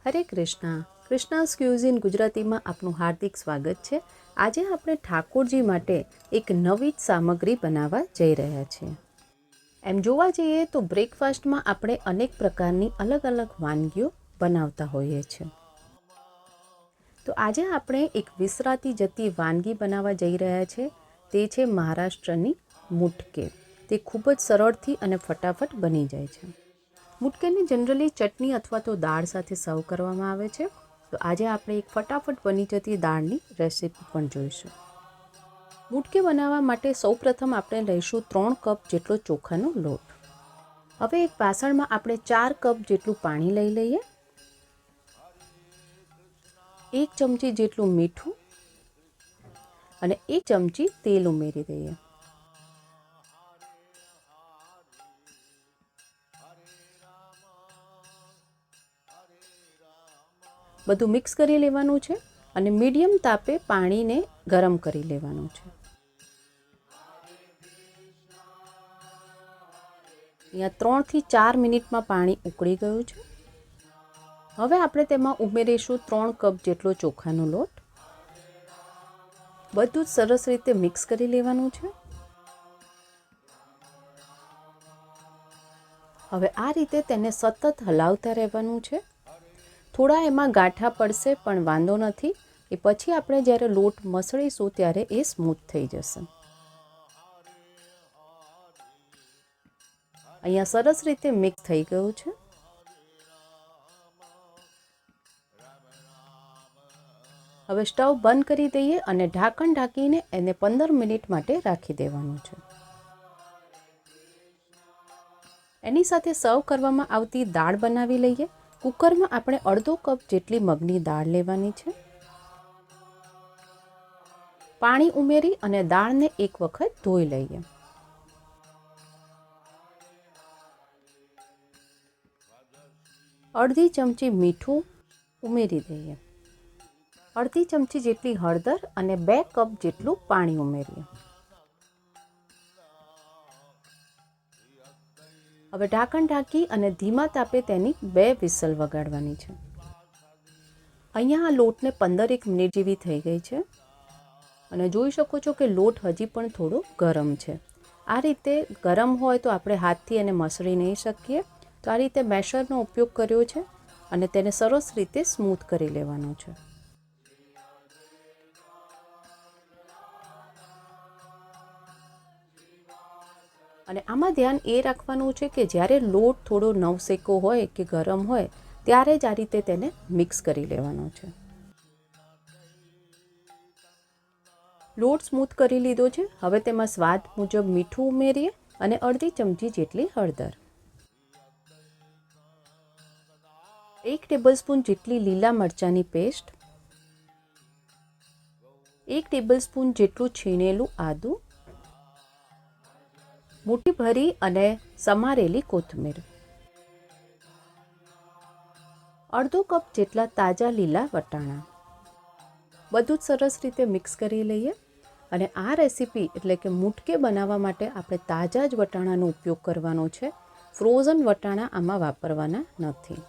હરે Krishna. કૃષ્ણાસ cuisine ગુજરાતીમાં આપનું હાર્દિક સ્વાગત છે. આજે આપણે ઠાકોરજી માટે એક નવી જ સામગ્રી બનાવવા જઈ રહ્યા છીએ. એમ જોવા જઈએ તો બ્રેકફાસ્ટમાં આપણે અનેક પ્રકારની અલગ અલગ વાનગીઓ બનાવતા હોઈએ છીએ. તો આજે આપણે એક વિસરાતી જતી વાનગી બનાવવા જઈ રહ્યા છીએ. તે છે મહારાષ્ટ્રની મુટકે. તે ખૂબ જ સરળથી અને ફટાફટ બની જાય છે. મુટકેને જનરલી ચટણી અથવા તો દાળ સાથે સર્વ કરવામાં આવે છે. તો આજે આપણે એક ફટાફટ બની જતી દાળની રેસીપી પણ જોઈશું. મુટકે બનાવવા માટે સૌપ્રથમ આપણે લઈશું 3 કપ જેટલો ચોખાનો લોટ. હવે એક વાસણમાં આપણે 4 કપ જેટલું પાણી લઈ લઈએ. 1 ચમચી જેટલું મીઠું અને 1 ચમચી તેલ ઉમેરી દઈએ. બધું મિક્સ કરી લેવાનું છે અને મીડિયમ તાપે પાણીને ગરમ કરી લેવાનું છે. અહીંયા 3 થી 4 મિનિટમાં પાણી ઉકળી ગયું છે. હવે આપણે તેમાં ઉમેરીશું 3 કપ જેટલો ચોખાનો લોટ. બધું જ સરસ રીતે મિક્સ કરી લેવાનું છે. હવે આ રીતે તેને સતત હલાવતા રહેવાનું છે. થોડા એમાં ગાંઠા પડશે પણ વાંધો નથી. એ પછી આપણે જ્યારે લોટ મસળીશું ત્યારે એ સ્મૂથ થઈ જશે. અહીંયા સરસ રીતે મિક્સ થઈ ગયું છે. હવે સ્ટવ બંધ કરી દઈએ અને ઢાંકણ ઢાંકીને એને 15 મિનિટ માટે રાખી દેવાનું છે. એની સાથે સર્વ કરવામાં આવતી દાળ બનાવી લઈએ. કુકરમાં આપણે અડધો કપ જેટલી મગની દાળ લેવાની છે. પાણી ઉમેરી અને દાળને એક વખત ધોઈ લઈએ. અડધી ચમચી મીઠું ઉમેરી દઈએ. અડધી ચમચી જેટલી હળદર અને 2 કપ જેટલું પાણી ઉમેરીએ. હવે ઢાંકણ ઢાંકી અને ધીમા તાપે તેની 2 વિસલ વગાડવાની છે. અહીંયા આ લોટને 15 મિનિટ જેવી થઈ ગઈ છે અને જોઈ શકો છો કે લોટ હજી પણ થોડો ગરમ છે. આ રીતે ગરમ હોય તો આપણે હાથથી એને મસળી નહીં શકીએ. તો આ રીતે મેશરનો ઉપયોગ કર્યો છે અને તેને સરસ રીતે સ્મૂથ કરી લેવાનો છે. અને આમાં ધ્યાન એ રાખવાનું છે કે જ્યારે લોટ થોડો નવસેકો હોય કે ગરમ હોય ત્યારે જ આ રીતે તેને મિક્સ કરી લેવાનો છે. લોટ સ્મૂથ કરી લીધો છે. હવે તેમાં સ્વાદ મુજબ મીઠું ઉમેરીએ અને અડધી ચમચી જેટલી હળદર. 1 ટેબલસ્પૂન જેટલી લીલા મરચાંની પેસ્ટ. 1 ટેબલસ્પૂન જેટલું છીણેલું આદું. મુઠ્ઠી ભરી અને સમારેલી કોથમીર. અડધો કપ જેટલા તાજા લીલા વટાણા. બધું જ સરસ રીતે મિક્સ કરી લઈએ. અને આ રેસીપી એટલે કે મુટકે બનાવવા માટે આપણે તાજા જ વટાણાનો ઉપયોગ કરવાનો છે. ફ્રોઝન વટાણા આમાં વાપરવાના નથી.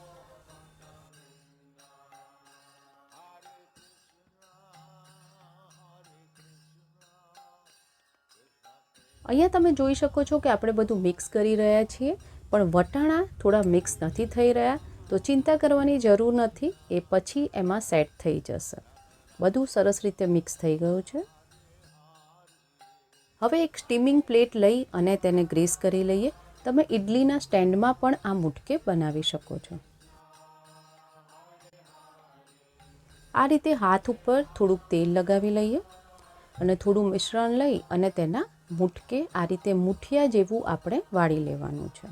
અહીંયા તમે જોઈ શકો છો કે આપણે બધું મિક્સ કરી રહ્યા છીએ પણ વટાણા થોડા મિક્સ નથી થઈ રહ્યા. તો ચિંતા કરવાની જરૂર નથી. એ પછી એમાં સેટ થઈ જશે. બધું સરસ રીતે મિક્સ થઈ ગયું છે. હવે એક સ્ટીમિંગ પ્લેટ લઈ અને તેને ગ્રીસ કરી લઈએ. તમે ઇડલીના સ્ટેન્ડમાં પણ આ મુટકે બનાવી શકો છો. આ રીતે હાથ ઉપર થોડુંક તેલ લગાવી લઈએ અને થોડું મિશ્રણ લઈ અને તેના મુટકે આ રીતે મુઠિયા જેવું આપણે વાળી લેવાનું છે.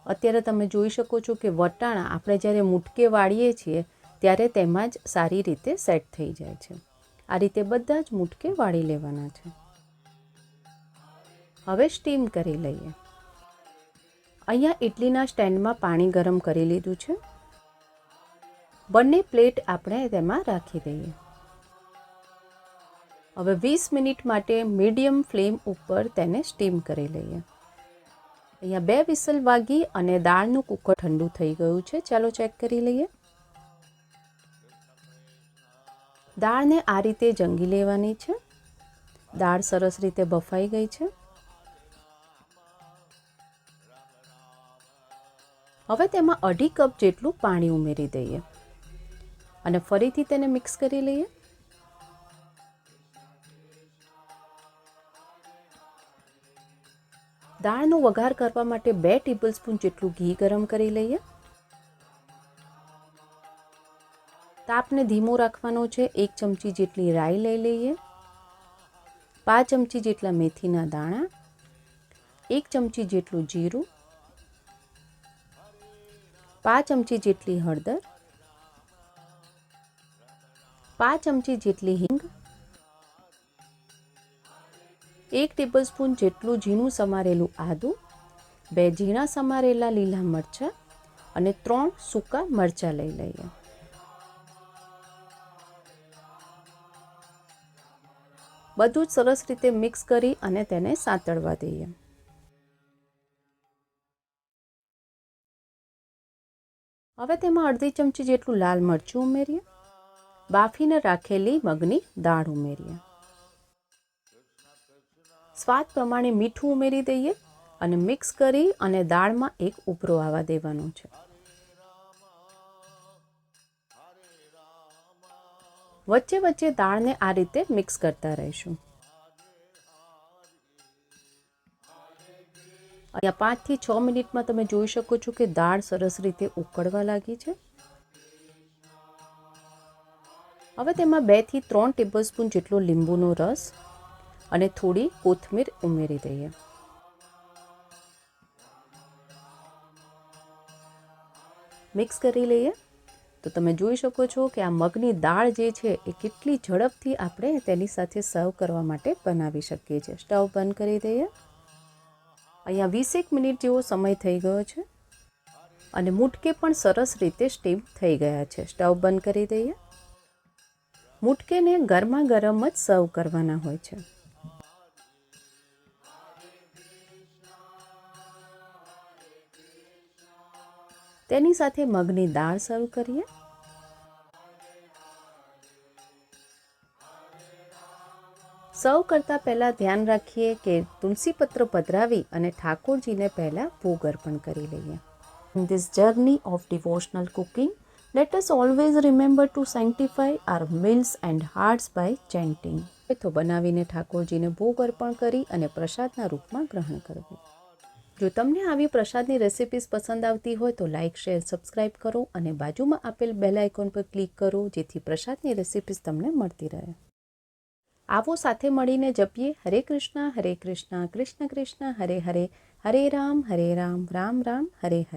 અત્યારે તમે જોઈ શકો છો કે વટાણા આપણે જ્યારે મુટકે વાળીએ છીએ ત્યારે તેમાં જ સારી રીતે સેટ થઈ જાય છે. આ રીતે બધા જ મુટકે વાળી લેવાના છે. હવે સ્ટીમ કરી લઈએ. અહીંયા ઇડલીના સ્ટેન્ડમાં પાણી ગરમ કરી લીધું છે. બંને પ્લેટ આપણે તેમાં રાખી દઈએ. હવે 20 મિનિટ માટે મીડિયમ ફ્લેમ ઉપર તેને સ્ટીમ કરી લઈએ. અહીંયા 2 વિસલ વાગી અને દાળનું કુકર ઠંડુ થઈ ગયું છે. ચાલો ચેક કરી લઈએ. દાળને આ રીતે જંગી લેવાની છે. દાળ સરસ રીતે બફાઈ ગઈ છે. હવે તેમાં 2.5 કપ જેટલું પાણી ઉમેરી દઈએ અને ફરીથી તેને મિક્સ કરી લઈએ. દાળનો વઘાર કરવા માટે 2 ટેબલસ્પૂન જેટલું ઘી ગરમ કરી લઈએ. તાપને ધીમો રાખવાનો છે. 1 ચમચી જેટલી રાઈ લઈ લઈએ, 5 ચમચી જેટલા મેથીના દાણા, 1 ચમચી જેટલું જીરું, 5 ચમચી જેટલી હળદર, 5 ચમચી જેટલી હિંગ, 1 ટેબલસ્પૂન જેટલું ઝીણું સમારેલું આદું, 2 ઝીણા સમારેલા લીલા મરચાં અને 3 સૂકા મરચાં લઈ લઈએ. બધું જ સરસ રીતે મિક્સ કરી અને તેને સાંતળવા દઈએ. હવે તેમાં 1/2 ચમચી જેટલું લાલ મરચું ઉમેરીએ. બાફીને રાખેલી મગની દાળ ઉમેરીએ. સ્વાદ પ્રમાણે મીઠું ઉમેરી દઈએ અને મિક્સ કરી અને દાળમાં એક ઉભરો આવવા દેવાનો છે. વચ્ચે વચ્ચે દાળને આ રીતે મિક્સ કરતા રહીશું. અહીંયા 5 થી 6 મિનિટમાં તમે જોઈ શકો છો કે દાળ સરસ રીતે ઉકળવા લાગી છે. હવે તેમાં 2 થી 3 ટેબલસ્પૂન જેટલો લીંબુનો રસ અને થોડી કોથમીર ઉમેરી દઈએ. મિક્સ કરી લઈએ. તો તમે જોઈ શકો છો કે આ મગની દાળ જે છે એ કેટલી ઝડપથી આપણે તેની સાથે સર્વ કરવા માટે બનાવી શકીએ છીએ. સ્ટવ બંધ કરી દઈએ. અહીંયા 20 મિનિટ જેવો સમય થઈ ગયો છે અને મુટકે પણ સરસ રીતે સ્ટીમ થઈ ગયા છે. સ્ટવ બંધ કરી દઈએ. મુટકેને ગરમા ગરમ જ સર્વ કરવાના હોય છે. તેની સાથે મગની દાળ સર્વ કરીએ. સર્વ કરતાં પહેલાં ધ્યાન રાખીએ કે તુલસી પત્ર પધરાવી અને ઠાકોરજીને પહેલાં ભોગ અર્પણ કરી લઈએ. In this journey of devotional cooking, let us always remember to sanctify our meals and hearts by chanting. તો બનાવીને ઠાકોરજીને ભોગ અર્પણ કરી અને પ્રસાદના રૂપમાં ગ્રહણ કરવું. જો તમને આવી પ્રસાદની રેસિપીઝ પસંદ આવતી હોય તો લાઇક, શેર, સબસ્ક્રાઇબ કરો અને બાજુમાં આપેલ બેલ આઇકોન પર ક્લિક કરો જેથી પ્રસાદની રેસિપીઝ તમને મળતી રહે. આવો સાથે મળીને જપીએ હરે કૃષ્ણ, કૃષ્ણ કૃષ્ણ, હરે હરે, હરે રામ, રામ રામ, હરે હરે.